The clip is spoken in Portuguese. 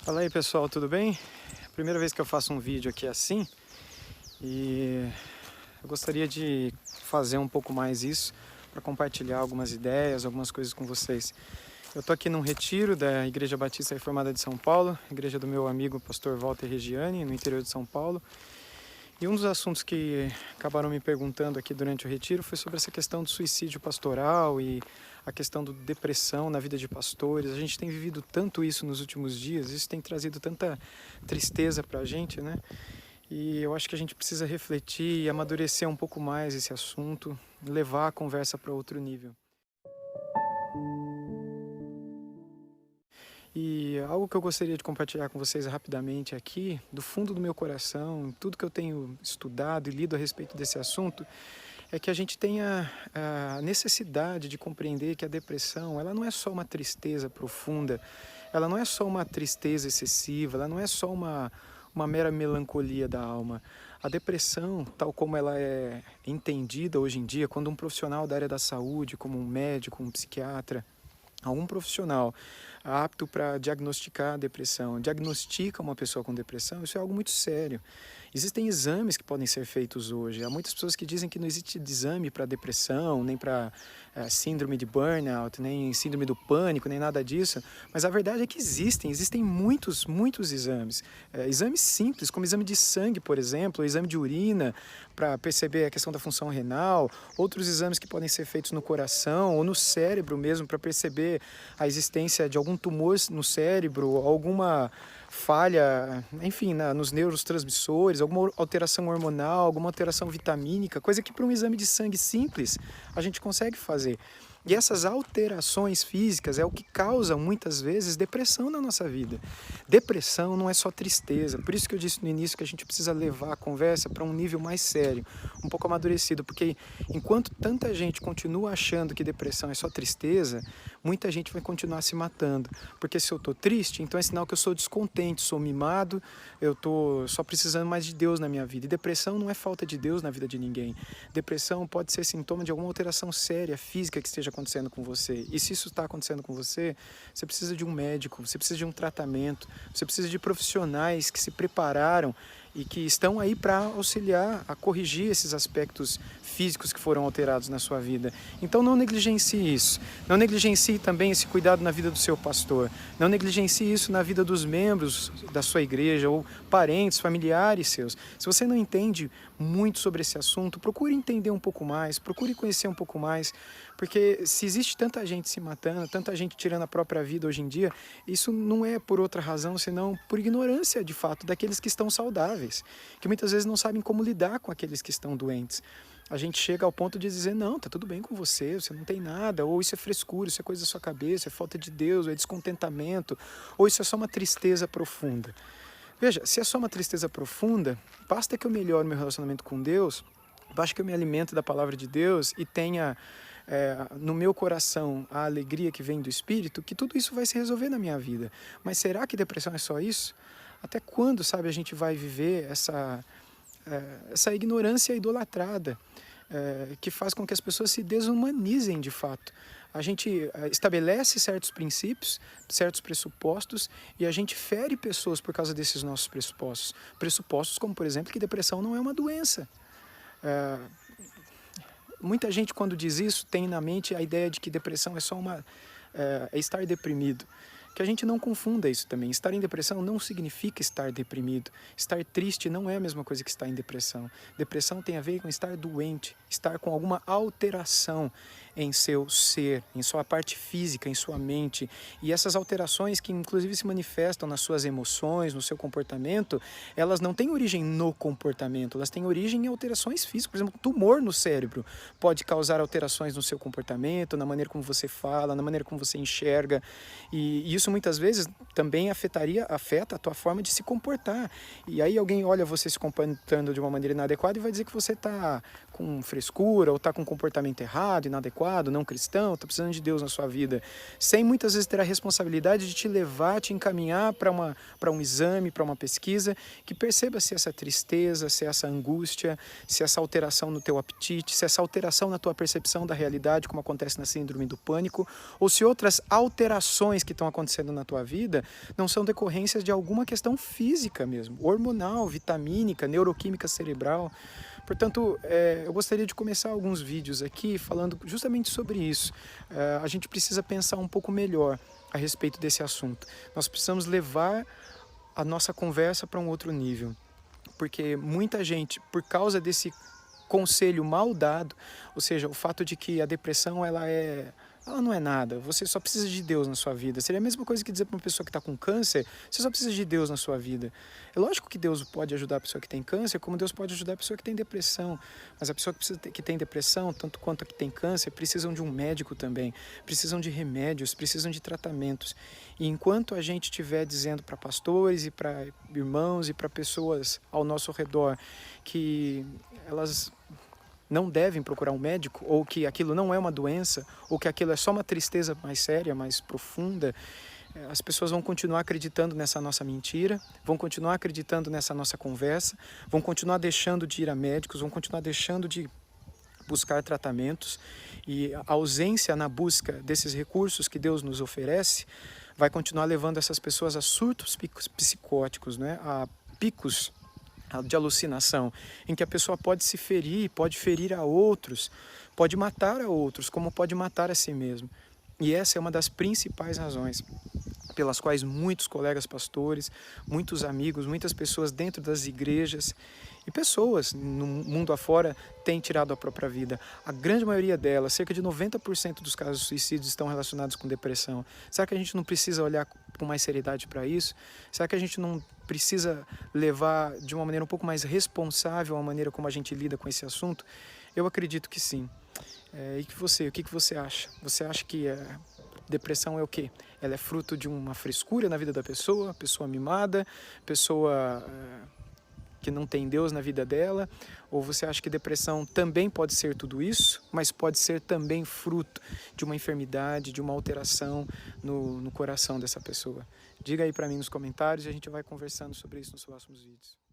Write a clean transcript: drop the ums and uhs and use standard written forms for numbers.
Fala aí pessoal, tudo bem? Primeira vez que eu faço um vídeo aqui assim e eu gostaria de fazer um pouco mais isso para compartilhar algumas ideias, algumas coisas com vocês. Eu tô aqui num retiro da Igreja Batista Reformada de São Paulo, igreja do meu amigo pastor Walter Regiani, no interior de São Paulo. E um dos assuntos que acabaram me perguntando aqui durante o retiro foi sobre essa questão do suicídio pastoral e a questão da depressão na vida de pastores. A gente tem vivido tanto isso nos últimos dias, isso tem trazido tanta tristeza para a gente, né? E eu acho que a gente precisa refletir e amadurecer um pouco mais esse assunto, levar a conversa para outro nível. E algo que eu gostaria de compartilhar com vocês rapidamente aqui, do fundo do meu coração, tudo que eu tenho estudado e lido a respeito desse assunto, é que a gente tenha a necessidade de compreender que a depressão, ela não é só uma tristeza profunda, ela não é só uma tristeza excessiva, ela não é só uma mera melancolia da alma. A depressão, tal como ela é entendida hoje em dia, quando um profissional da área da saúde, como um médico, um psiquiatra, algum profissional apto para diagnosticar a depressão, diagnostica uma pessoa com depressão, isso é algo muito sério. Existem exames que podem ser feitos hoje. Há muitas pessoas que dizem que não existe exame para depressão, nem para síndrome de burnout, nem síndrome do pânico, nem nada disso. Mas a verdade é que existem muitos exames. Exames simples, como exame de sangue, por exemplo, exame de urina, para perceber a questão da função renal, outros exames que podem ser feitos no coração ou no cérebro mesmo, para perceber a existência de algum tumor no cérebro, alguma falha, enfim, nos neurotransmissores, alguma alteração hormonal, alguma alteração vitamínica, coisa que para um exame de sangue simples a gente consegue fazer. E essas alterações físicas é o que causa, muitas vezes, depressão na nossa vida. Depressão não é só tristeza, por isso que eu disse no início que a gente precisa levar a conversa para um nível mais sério, um pouco amadurecido, porque enquanto tanta gente continua achando que depressão é só tristeza, muita gente vai continuar se matando. Porque se eu estou triste, então é sinal que eu sou descontente, sou mimado, eu estou só precisando mais de Deus na minha vida. E depressão não é falta de Deus na vida de ninguém. Depressão pode ser sintoma de alguma alteração séria, física que esteja acontecendo com você. E se isso está acontecendo com você, você precisa de um médico, você precisa de um tratamento, você precisa de profissionais que se prepararam e que estão aí para auxiliar a corrigir esses aspectos físicos que foram alterados na sua vida. Então não negligencie isso. Não negligencie também esse cuidado na vida do seu pastor. Não negligencie isso na vida dos membros da sua igreja ou parentes, familiares seus. Se você não entende muito sobre esse assunto, procure entender um pouco mais, procure conhecer um pouco mais, porque se existe tanta gente se matando, tanta gente tirando a própria vida hoje em dia, isso não é por outra razão, senão por ignorância, de fato, daqueles que estão saudáveis, que muitas vezes não sabem como lidar com aqueles que estão doentes. A gente chega ao ponto de dizer, não, tá tudo bem com você, você não tem nada, ou isso é frescura, isso é coisa da sua cabeça, é falta de Deus, ou é descontentamento, ou isso é só uma tristeza profunda. Veja, se é só uma tristeza profunda, basta que eu melhore meu relacionamento com Deus, basta que eu me alimente da palavra de Deus e tenha no meu coração a alegria que vem do Espírito, que tudo isso vai se resolver na minha vida. Mas será que depressão é só isso? Até quando, sabe, a gente vai viver essa ignorância idolatrada, que faz com que as pessoas se desumanizem de fato? A gente estabelece certos princípios, certos pressupostos, e a gente fere pessoas por causa desses nossos pressupostos. Pressupostos como, por exemplo, que depressão não é uma doença. Muita gente, quando diz isso, tem na mente a ideia de que depressão é só é estar deprimido. Que a gente não confunda isso também. Estar em depressão não significa estar deprimido. Estar triste não é a mesma coisa que estar em depressão. Depressão tem a ver com estar doente, estar com alguma alteração em seu ser, em sua parte física, em sua mente. E essas alterações que inclusive se manifestam nas suas emoções, no seu comportamento, elas não têm origem no comportamento, elas têm origem em alterações físicas. Por exemplo, tumor no cérebro pode causar alterações no seu comportamento, na maneira como você fala, na maneira como você enxerga. E isso muitas vezes também afeta a tua forma de se comportar. E aí alguém olha você se comportando de uma maneira inadequada e vai dizer que você está com frescura, ou está com comportamento errado, inadequado, não cristão, está precisando de Deus na sua vida, sem muitas vezes ter a responsabilidade de te levar, te encaminhar para um exame, para uma pesquisa, que perceba se essa tristeza, se essa angústia, se essa alteração no teu apetite, se essa alteração na tua percepção da realidade, como acontece na síndrome do pânico, ou se outras alterações que estão acontecendo na tua vida não são decorrências de alguma questão física mesmo, hormonal, vitamínica, neuroquímica cerebral. Portanto, eu gostaria de começar alguns vídeos aqui falando justamente sobre isso. A gente precisa pensar um pouco melhor a respeito desse assunto. Nós precisamos levar a nossa conversa para um outro nível, porque muita gente, por causa desse conselho mal dado, ou seja, o fato de que a depressão ela não é nada, você só precisa de Deus na sua vida. Seria a mesma coisa que dizer para uma pessoa que está com câncer, você só precisa de Deus na sua vida. É lógico que Deus pode ajudar a pessoa que tem câncer, como Deus pode ajudar a pessoa que tem depressão. Mas a pessoa que tem depressão, tanto quanto a que tem câncer, precisam de um médico também, precisam de remédios, precisam de tratamentos. E enquanto a gente estiver dizendo para pastores e para irmãos e para pessoas ao nosso redor que elas não devem procurar um médico, ou que aquilo não é uma doença, ou que aquilo é só uma tristeza mais séria, mais profunda, as pessoas vão continuar acreditando nessa nossa mentira, vão continuar acreditando nessa nossa conversa, vão continuar deixando de ir a médicos, vão continuar deixando de buscar tratamentos, e a ausência na busca desses recursos que Deus nos oferece vai continuar levando essas pessoas a surtos psicóticos, né? A picos de alucinação, em que a pessoa pode se ferir, pode ferir a outros, pode matar a outros, como pode matar a si mesmo. E essa é uma das principais razões pelas quais muitos colegas pastores, muitos amigos, muitas pessoas dentro das igrejas e pessoas no mundo afora têm tirado a própria vida. A grande maioria delas, cerca de 90% dos casos de suicídios estão relacionados com depressão. Será que a gente não precisa olhar com mais seriedade para isso? Será que a gente não precisa levar de uma maneira um pouco mais responsável a maneira como a gente lida com esse assunto? Eu acredito que sim. E que o que você acha? Você acha que depressão é o quê? Ela é fruto de uma frescura na vida da pessoa mimada, pessoa que não tem Deus na vida dela? Ou você acha que depressão também pode ser tudo isso, mas pode ser também fruto de uma enfermidade, de uma alteração no coração dessa pessoa? Diga aí para mim nos comentários e a gente vai conversando sobre isso nos próximos vídeos.